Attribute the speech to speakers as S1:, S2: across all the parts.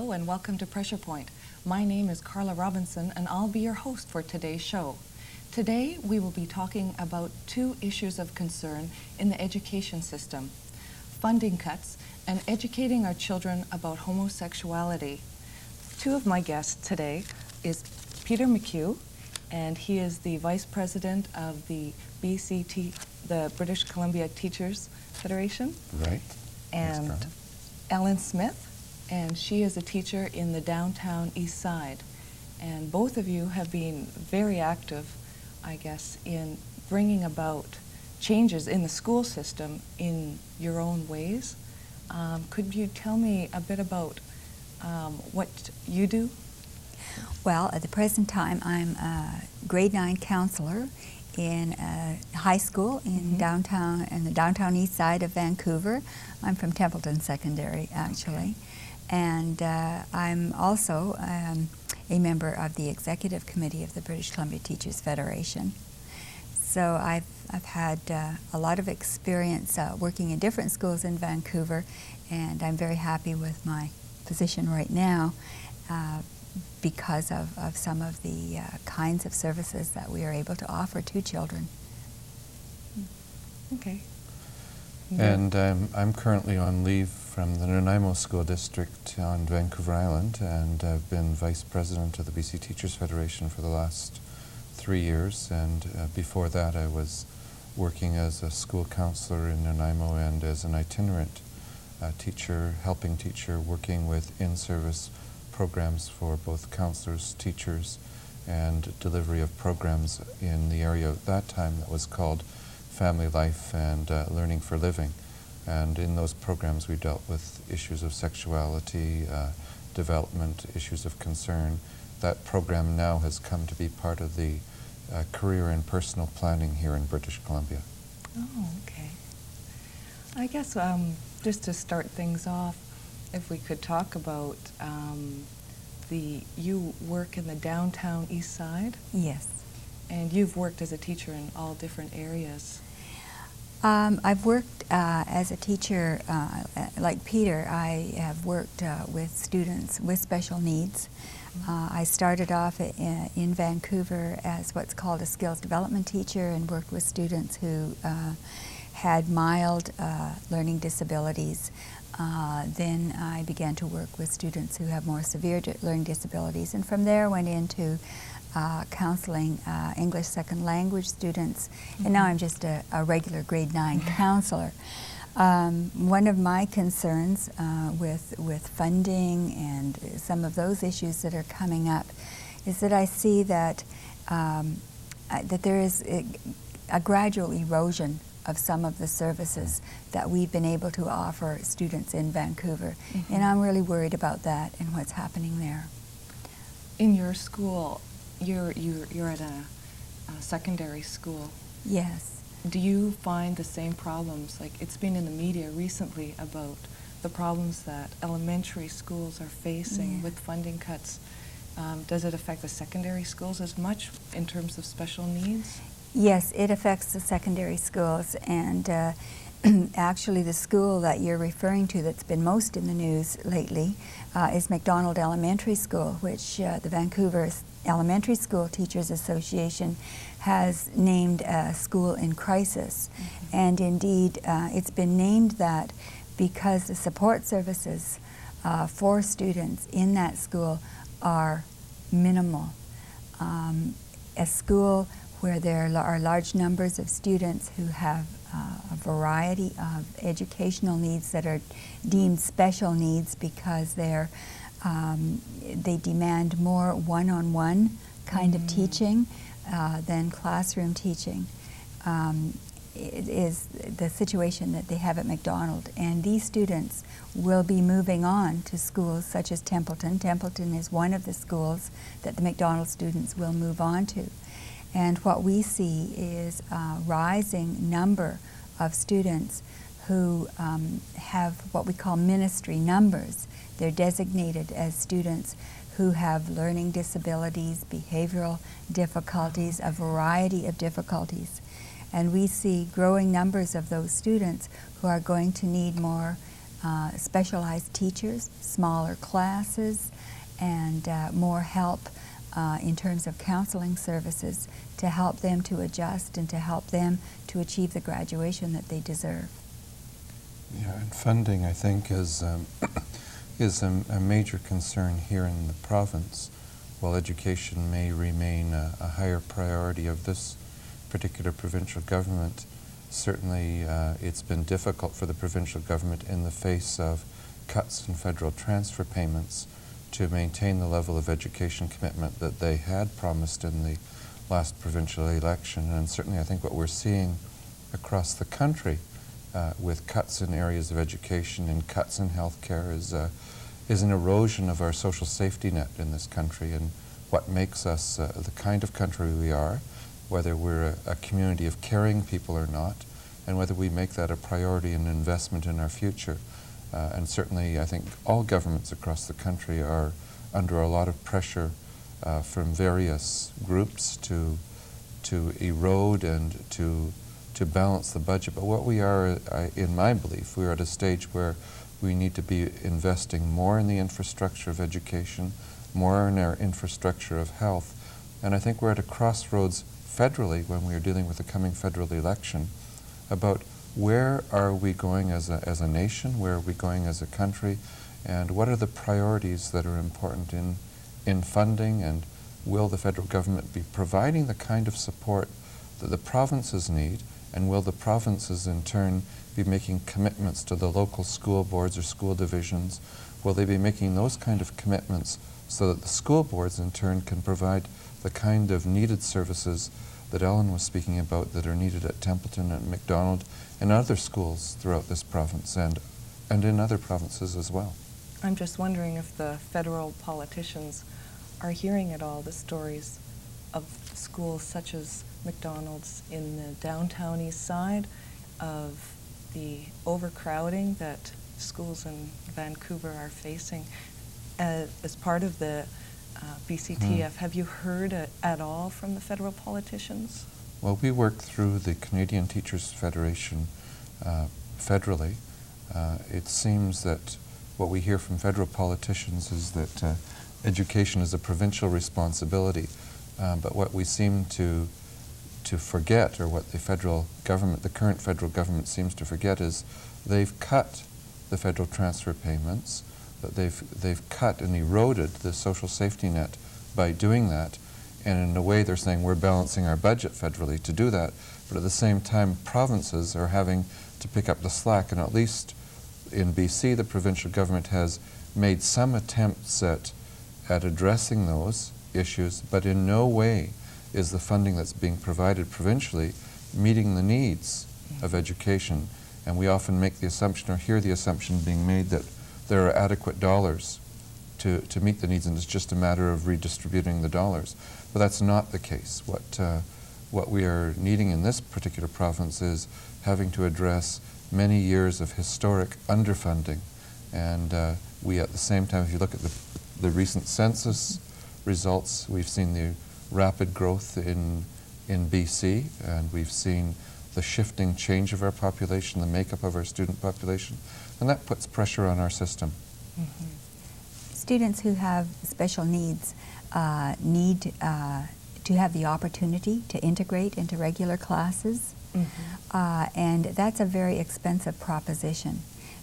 S1: Hello and welcome to Pressure Point. My name is Carla Robinson and I'll be your host for today's show. Today we will be talking about two issues of concern in the education system: funding cuts and educating our children about homosexuality. Two of my guests today is Peter McCue, and he is the Vice President of the BCT, the British Columbia Teachers Federation.
S2: Right.
S1: And Ellen Smith, and she is a teacher in the downtown Eastside. And both of you have been very active, I guess, in bringing about changes in the school system in your own ways. Could you tell me a bit about what you do?
S3: Well, at the present time, I'm a grade 9 counselor in a high school in the downtown east side of Vancouver. I'm from Templeton Secondary, actually.
S1: Okay.
S3: And I'm also a member of the executive committee of the British Columbia Teachers Federation. So I've had a lot of experience working in different schools in Vancouver, and I'm very happy with my position right now because of some of the kinds of services that we are able to offer to children.
S1: Okay.
S2: And I'm currently on leave from the Nanaimo School District on Vancouver Island, and I've been Vice President of the BC Teachers Federation for the last 3 years, and before that I was working as a school counselor in Nanaimo and as an itinerant teacher, helping teacher, working with in-service programs for both counselors, teachers, and delivery of programs in the area at that time that was called Family Life and Learning for Living. And in those programs we dealt with issues of sexuality, development, issues of concern. That program now has come to be part of the career and personal planning here in British Columbia.
S1: Oh, okay. I guess just to start things off, if we could talk about you work in the downtown east side.
S3: Yes.
S1: And you've worked as a teacher in all different areas.
S3: I've worked as a teacher, like Peter. I have worked with students with special needs. I started off in Vancouver as what's called a skills development teacher and worked with students who had mild learning disabilities. Then I began to work with students who have more severe learning disabilities, and from there went into counseling English second language students, and now I'm just a regular grade 9 counselor. One of my concerns with funding and some of those issues that are coming up is that I see that that there is a gradual erosion of some of the services that we've been able to offer students in Vancouver, and I'm really worried about that and what's happening there.
S1: In your school, you're at a secondary school.
S3: Yes.
S1: Do you find the same problems? Like, it's been in the media recently about the problems that elementary schools are facing with funding cuts. Does it affect the secondary schools as much in terms of special needs?
S3: Yes, it affects the secondary schools, and actually the school that you're referring to that's been most in the news lately is MacDonald Elementary School, which the Vancouver Elementary School Teachers Association has named a school in crisis. And indeed, it's been named that because the support services for students in that school are minimal. A school where there are large numbers of students who have a variety of educational needs that are deemed special needs because they demand more one-on-one kind of teaching than classroom teaching. It is the situation that they have at MacDonald, and these students will be moving on to schools such as Templeton. Templeton is one of the schools that the MacDonald students will move on to. And what we see is a rising number of students who have what we call ministry numbers. They're designated as students who have learning disabilities, behavioral difficulties, a variety of difficulties. And we see growing numbers of those students who are going to need more specialized teachers, smaller classes, and more help in terms of counseling services to help them to adjust and to help them to achieve the graduation that they deserve.
S2: Yeah, and funding, I think, is is a major concern here in the province. While education may remain a higher priority of this particular provincial government, certainly it's been difficult for the provincial government in the face of cuts in federal transfer payments to maintain the level of education commitment that they had promised in the last provincial election. And certainly I think what we're seeing across the country with cuts in areas of education and cuts in healthcare is an erosion of our social safety net in this country and what makes us the kind of country we are, whether we're a community of caring people or not, and whether we make that a priority and investment in our future. And certainly I think all governments across the country are under a lot of pressure from various groups to erode and to balance the budget. But what we are, in my belief, we are at a stage where we need to be investing more in the infrastructure of education, more in our infrastructure of health. And I think we're at a crossroads federally when we are dealing with the coming federal election about where are we going as a nation, where are we going as a country, and what are the priorities that are important in funding, and will the federal government be providing the kind of support that the provinces need, and will the provinces in turn be making commitments to the local school boards or school divisions? Will they be making those kind of commitments so that the school boards in turn can provide the kind of needed services that Ellen was speaking about that are needed at Templeton and McDonald and other schools throughout this province and in other provinces as well?
S1: I'm just wondering if the federal politicians are hearing at all the stories of schools such as McDonald's in the downtown east side, of the overcrowding that schools in Vancouver are facing as part of the BCTF. Have you heard at all from the federal politicians?
S2: Well, we work through the Canadian Teachers Federation federally. It seems that what we hear from federal politicians is that education is a provincial responsibility, but what we seem to forget, or what the federal government, the current federal government seems to forget, is they've cut the federal transfer payments, that they've cut and eroded the social safety net by doing that, and in a way they're saying we're balancing our budget federally to do that, but at the same time provinces are having to pick up the slack, and at least in BC the provincial government has made some attempts at addressing those issues, but in no way is the funding that's being provided provincially meeting the needs of education. And we often make the assumption, or hear the assumption being made, that there are adequate dollars to meet the needs and it's just a matter of redistributing the dollars. But that's not the case. What we are needing in this particular province is having to address many years of historic underfunding. And we at the same time, if you look at the recent census results, we've seen the rapid growth in BC, and we've seen the shifting change of our population, the makeup of our student population, and that puts pressure on our system.
S3: Mm-hmm. Students who have special needs need to have the opportunity to integrate into regular classes, and that's a very expensive proposition,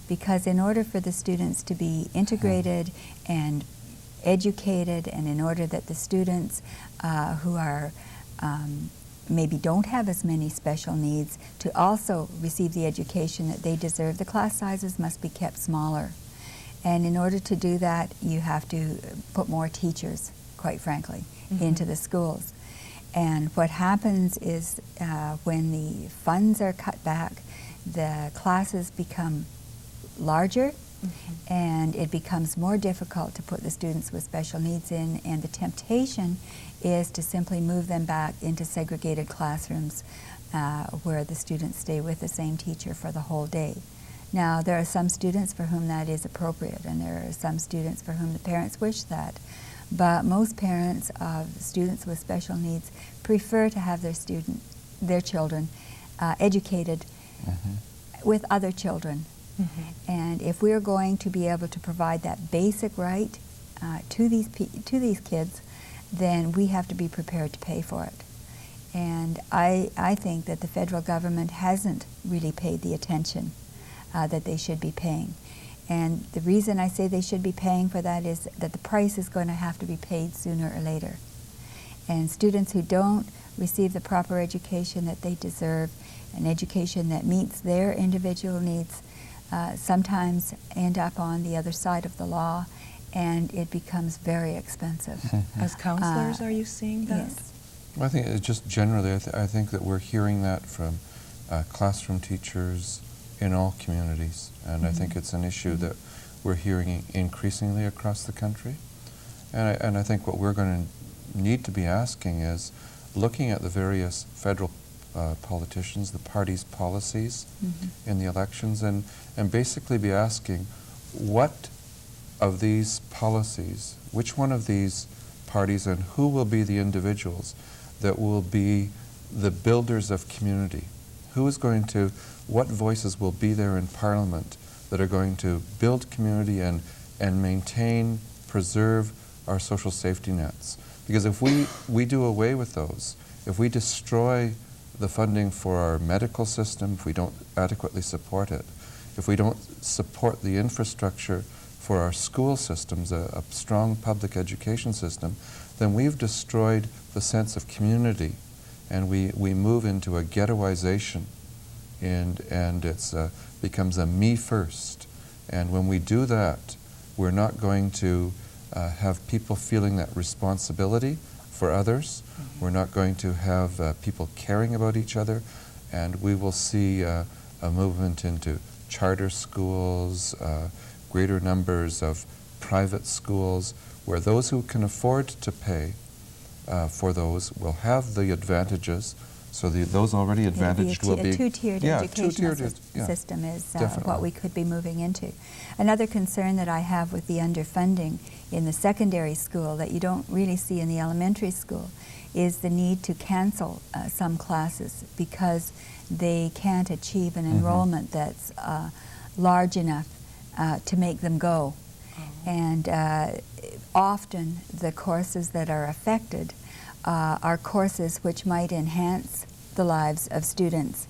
S3: because in order for the students to be integrated and educated, and in order that the students who are maybe don't have as many special needs to also receive the education that they deserve, the class sizes must be kept smaller. And in order to do that, you have to put more teachers, quite frankly, into the schools. And what happens is when the funds are cut back, the classes become larger, and it becomes more difficult to put the students with special needs in, and the temptation is to simply move them back into segregated classrooms where the students stay with the same teacher for the whole day. Now, there are some students for whom that is appropriate, and there are some students for whom the parents wish that, but most parents of students with special needs prefer to have their children educated with other children And if we're going to be able to provide that basic right to these kids, then we have to be prepared to pay for it. And I think that the federal government hasn't really paid the attention that they should be paying. And the reason I say they should be paying for that is that the price is going to have to be paid sooner or later. And students who don't receive the proper education that they deserve, an education that meets their individual needs, sometimes end up on the other side of the law, and it becomes very expensive.
S1: As counselors, are you seeing that?
S3: Yes.
S2: I think it's just generally, I think that we're hearing that from classroom teachers in all communities, and I think it's an issue that we're hearing increasingly across the country. And I think what we're going to need to be asking is, looking at the various federal politicians, the parties' policies in the elections, and basically be asking, what of these policies, which one of these parties, and who will be the individuals that will be the builders of community? Who is going to, what voices will be there in Parliament that are going to build community and maintain, preserve our social safety nets? Because if we do away with those, if we destroy the funding for our medical system, if we don't adequately support it, if we don't support the infrastructure for our school systems, a strong public education system, then we've destroyed the sense of community, and we move into a ghettoization, and it's becomes a me first. And when we do that, we're not going to have people feeling that responsibility for others. We're not going to have people caring about each other, and we will see a movement into charter schools, greater numbers of private schools, where those who can afford to pay for those will have the advantages. So those already advantaged will be
S3: a two-tiered educational system is what we could be moving into. Another concern that I have with the underfunding in the secondary school that you don't really see in the elementary school is the need to cancel some classes because they can't achieve an enrollment that's large enough to make them go. And often the courses that are affected are courses which might enhance the lives of students.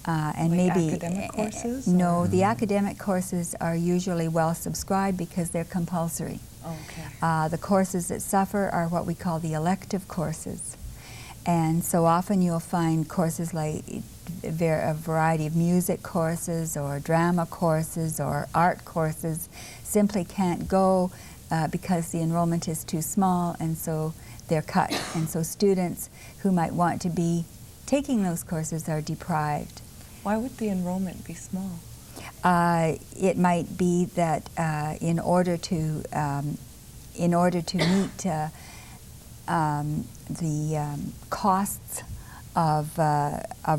S3: And
S1: like
S3: maybe
S1: academic courses?
S3: No, the academic courses are usually well subscribed because they're compulsory.
S1: Okay.
S3: The courses that suffer are what we call the elective courses. And so often you'll find courses like a variety of music courses or drama courses or art courses simply can't go because the enrollment is too small, and so they're cut. And so students who might want to be taking those courses are deprived.
S1: Why would the enrollment be small?
S3: It might be that in order to meet the costs of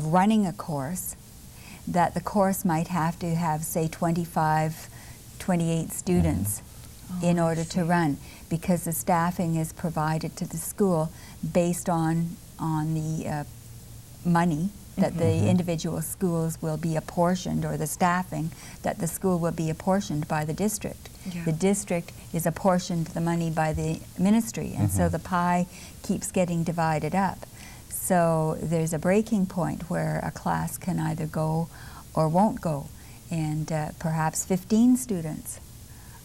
S3: running a course, that the course might have to have, say, 25, 28 students in order to run, because the staffing is provided to the school based on the money that the individual schools will be apportioned, or the staffing that the school will be apportioned by the district.
S1: Yeah.
S3: The district is apportioned the money by the ministry, and so the pie keeps getting divided up. So there's a breaking point where a class can either go or won't go, and perhaps 15 students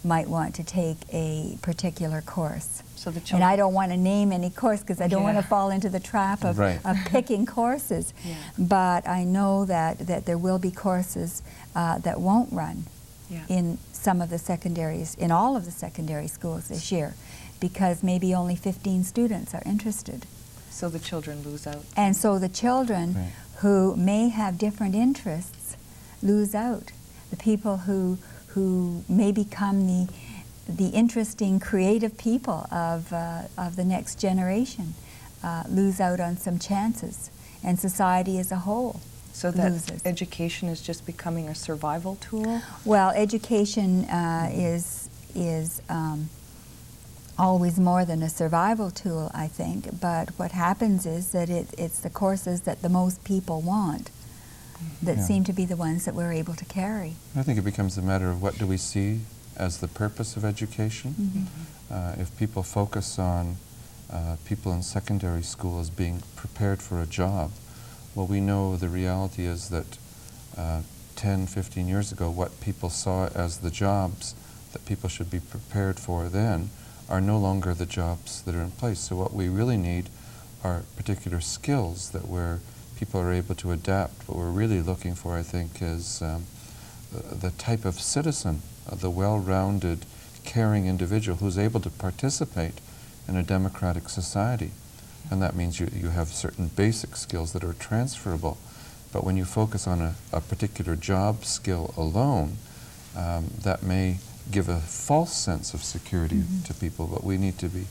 S3: might want to take a particular course.
S1: So the
S3: And I don't want to name any course because I don't want to fall into the trap of picking courses.
S1: Yeah.
S3: But I know that there will be courses that won't run in some of the secondaries, in all of the secondary schools this year, because maybe only 15 students are interested.
S1: So the children lose out.
S3: And so the children who may have different interests lose out. The people who may become the interesting, creative people of the next generation lose out on some chances, and society as a whole loses.
S1: Education is just becoming a survival tool?
S3: Well, education is always more than a survival tool, I think, but what happens is that it's the courses that the most people want that
S2: Yeah.
S3: seem to be the ones that we're able to carry.
S2: I think it becomes a matter of what do we see as the purpose of education. If people focus on people in secondary school as being prepared for a job, well, we know the reality is that 10, 15 years ago, what people saw as the jobs that people should be prepared for then are no longer the jobs that are in place. So what we really need are particular skills that where people are able to adapt. What we're really looking for, I think, is the type of citizen, the well-rounded, caring individual who's able to participate in a democratic society. And that means you have certain basic skills that are transferable. But when you focus on a particular job skill alone, that may give a false sense of security to people. But we need to be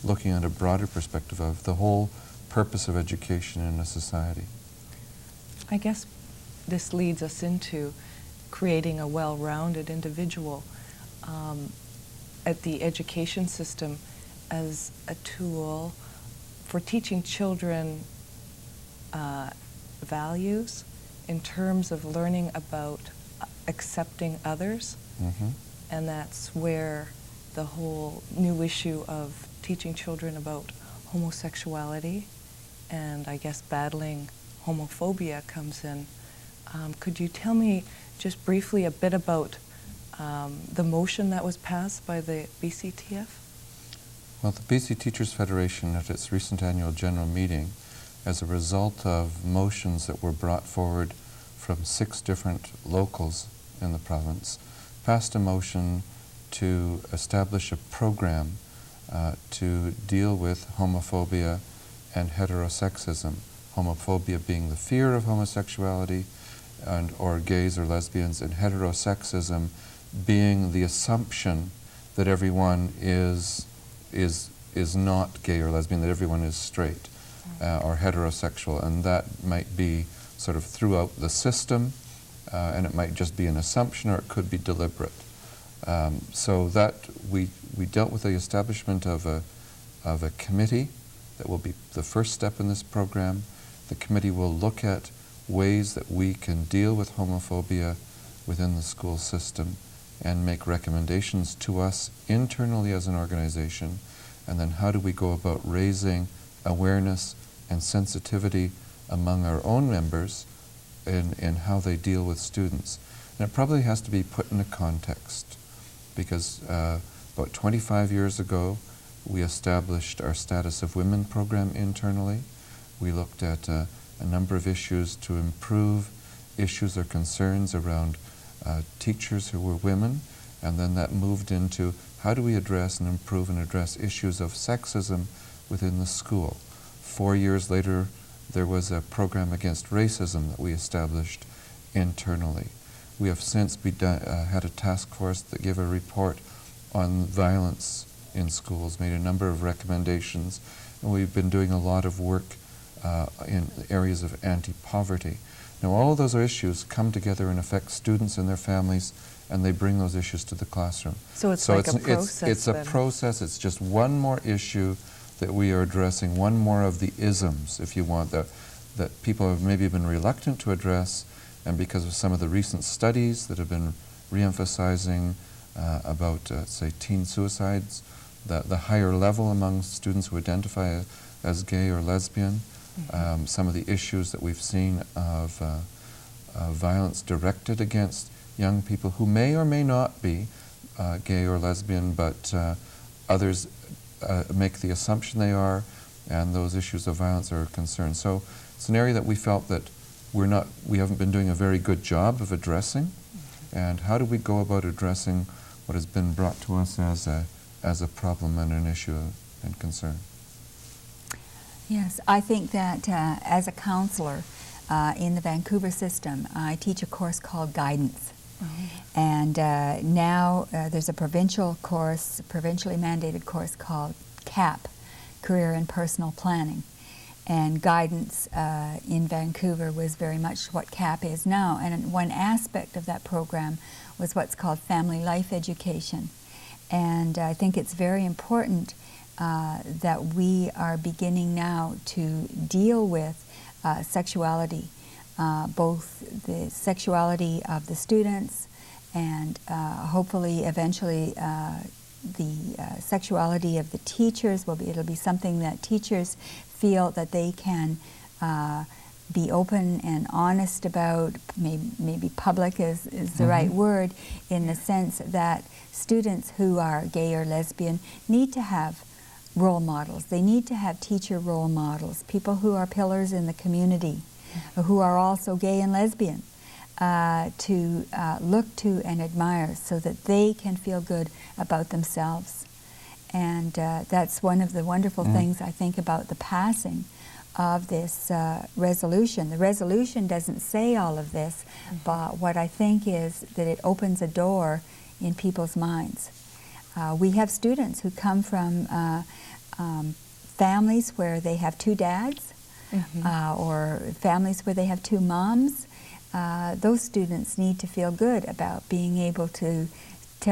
S2: looking at a broader perspective of the whole purpose of education in a society.
S1: I guess this leads us into creating a well-rounded individual at the education system as a tool for teaching children values in terms of learning about accepting others. And that's where the whole new issue of teaching children about homosexuality and I guess battling homophobia comes in. Could you tell me just briefly a bit about the motion that was passed by the BCTF?
S2: Well, the BC Teachers Federation at its recent annual general meeting, as a result of motions that were brought forward from 6 different locals in the province, passed a motion to establish a program to deal with homophobia and heterosexism. Homophobia being the fear of homosexuality or gays or lesbians, and heterosexism being the assumption that everyone is not gay or lesbian, that everyone is straight or heterosexual, and that might be sort of throughout the system, and it might just be an assumption, or it could be deliberate. So that we dealt with the establishment of a committee that will be the first step in this program. The committee will look at ways that we can deal with homophobia within the school system and make recommendations to us internally as an organization, and then how do we go about raising awareness and sensitivity among our own members in how they deal with students. And it probably has to be put in a context, because about 25 years ago we established our Status of Women program internally. We looked at a number of issues to improve issues or concerns around teachers who were women, and then that moved into how do we address and improve and address issues of sexism within the school. 4 years later, there was a program against racism that we established internally. We have since had a task force that gave a report on violence in schools, made a number of recommendations, and we've been doing a lot of work in areas of anti-poverty. Now, all of those issues come together and affect students and their families, and they bring those issues to the classroom.
S1: So it's like a process.
S2: It's a process. It's just one more issue that we are addressing, one more of the isms, if you want, that people have maybe been reluctant to address, and because of some of the recent studies that have been re-emphasizing about, say, teen suicides, the higher level among students who identify as gay or lesbian, some of the issues that we've seen of violence directed against young people who may or may not be gay or lesbian, but others make the assumption they are, and those issues of violence are a concern. So it's an area that we felt that we haven't been doing a very good job of addressing, and how do we go about addressing what has been brought to us as a problem and an issue and concern?
S3: Yes, I think that as a counselor in the Vancouver system, I teach a course called Guidance. And now there's a provincially mandated course called CAP, Career and Personal Planning. And Guidance in Vancouver was very much what CAP is now. And one aspect of that program was what's called family life education. And I think it's very important that we are beginning now to deal with sexuality both the sexuality of the students and hopefully eventually the sexuality of the teachers. It'll be something that teachers feel that they can be open and honest about. Maybe public is the right word, in the sense that students who are gay or lesbian need to have role models. They need to have teacher role models, people who are pillars in the community, who are also gay and lesbian, to look to and admire, so that they can feel good about themselves. And that's one of the wonderful things I think about the passing of this resolution. The resolution doesn't say all of this, but what I think is that it opens a door in people's minds. We have students who come from families where they have two dads, or families where they have two moms. Those students need to feel good about being able to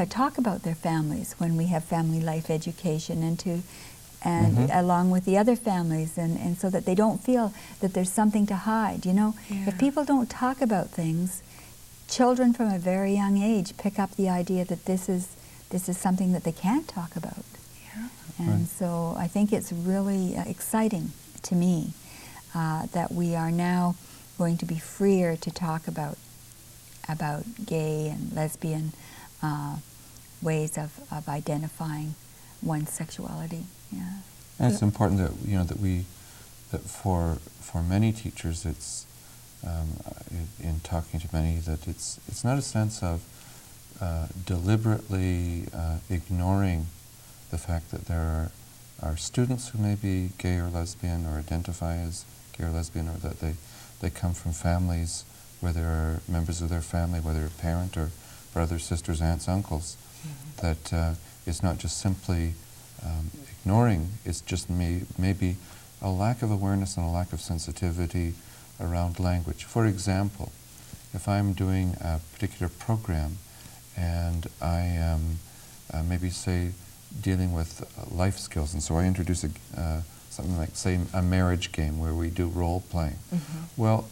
S3: talk about their families when we have family life education, and along with the other families, and so that they don't feel that there's something to hide. You know, if people don't talk about things, children from a very young age pick up the idea that this is something that they can't talk about. And so I think it's really exciting to me that we are now going to be freer to talk about gay and lesbian ways of identifying one's sexuality.
S2: And it's important that for many teachers, it's in talking to many, that it's not a sense of deliberately ignoring the fact that there are students who may be gay or lesbian, or identify as gay or lesbian, or that they come from families where there are members of their family, whether a parent or brothers, sisters, aunts, uncles, that it's not just simply ignoring, it's just maybe a lack of awareness and a lack of sensitivity around language. For example, if I'm doing a particular program and I am maybe, say, dealing with life skills, and so I introduce something like, say, a marriage game where we do role playing. Well,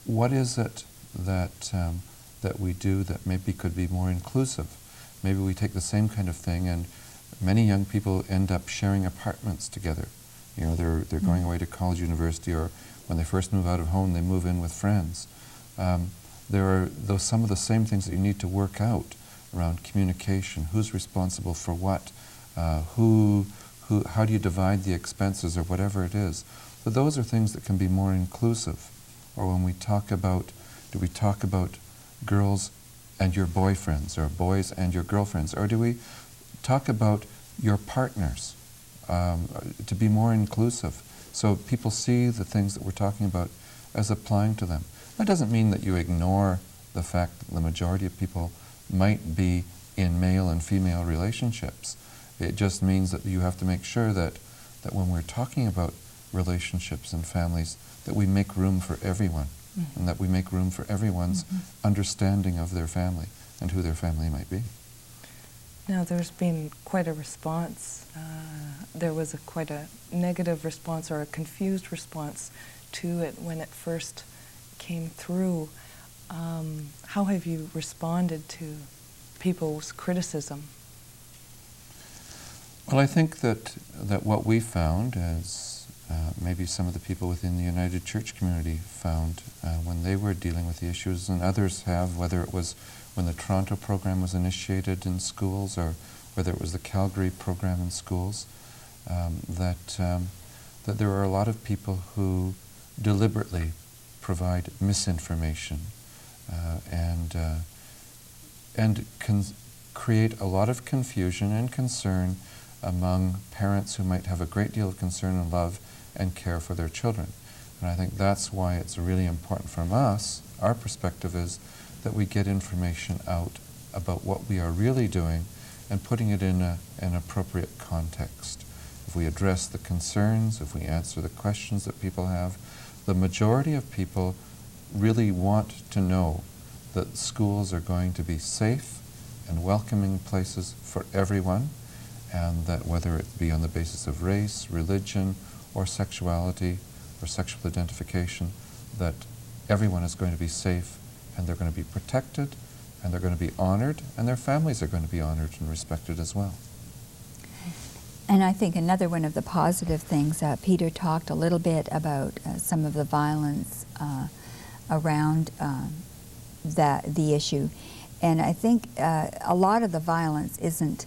S2: what is it that we do that maybe could be more inclusive? Maybe we take the same kind of thing, and many young people end up sharing apartments together. You know, they're going away to college, university, or when they first move out of home, they move in with friends. There are some of the same things that you need to work out around communication. Who's responsible for what? How do you divide the expenses, or whatever it is? But those are things that can be more inclusive. Or when we talk about, do we talk about girls and your boyfriends, or boys and your girlfriends, or do we talk about your partners, to be more inclusive, so people see the things that we're talking about as applying to them? That doesn't mean that you ignore the fact that the majority of people might be in male and female relationships. It just means that you have to make sure that when we're talking about relationships and families, that we make room for everyone, and that we make room for everyone's understanding of their family and who their family might be.
S1: Now, there's been quite a response. There was quite a negative response, or a confused response to it when it first came through. How have you responded to people's criticism?
S2: Well, I think that what we found, as maybe some of the people within the United Church community found when they were dealing with the issues, and others have, whether it was when the Toronto program was initiated in schools, or whether it was the Calgary program in schools, that there are a lot of people who deliberately provide misinformation and can create a lot of confusion and concern among parents who might have a great deal of concern and love and care for their children. And I think that's why it's really important from us, our perspective is that we get information out about what we are really doing and putting it in an appropriate context. If we address the concerns, if we answer the questions that people have, the majority of people really want to know that schools are going to be safe and welcoming places for everyone, and that whether it be on the basis of race, religion, or sexuality, or sexual identification, that everyone is going to be safe, and they're going to be protected, and they're going to be honored, and their families are going to be honored and respected as well.
S3: And I think another one of the positive things, Peter talked a little bit about some of the violence around the issue. And I think a lot of the violence isn't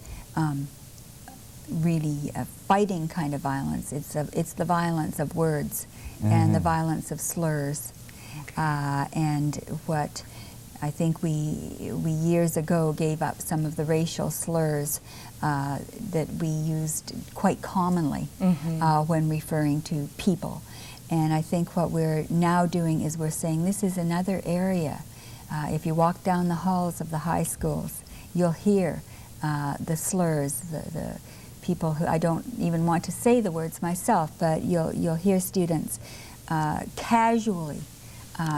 S3: really a fighting kind of violence. It's the violence of words and the violence of slurs. And what I think we years ago gave up some of the racial slurs that we used quite commonly when referring to people. And I think what we're now doing is we're saying this is another area. If you walk down the halls of the high schools, you'll hear the slurs, the people who, I don't even want to say the words myself, but you'll hear students casually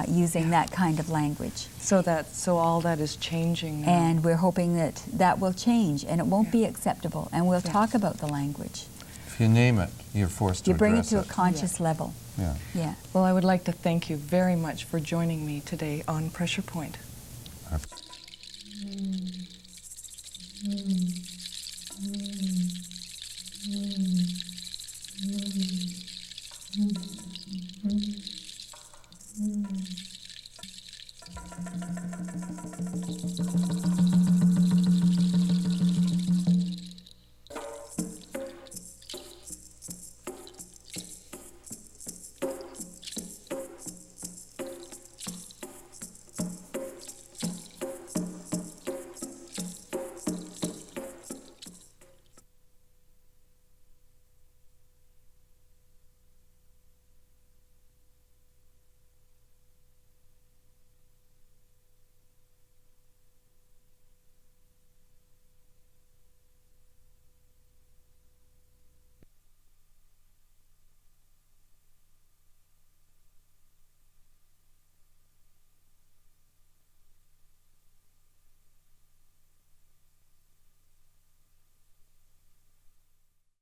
S3: using that kind of language.
S1: So all that is changing now.
S3: And we're hoping that that will change, and it won't be acceptable, and we'll talk about the language.
S2: If you name it, you're forced to
S3: You bring it
S2: address
S3: to a conscious level.
S2: Yeah.
S3: Yeah.
S1: Well, I would like to thank you very much for joining me today on Pressure Point.
S2: Our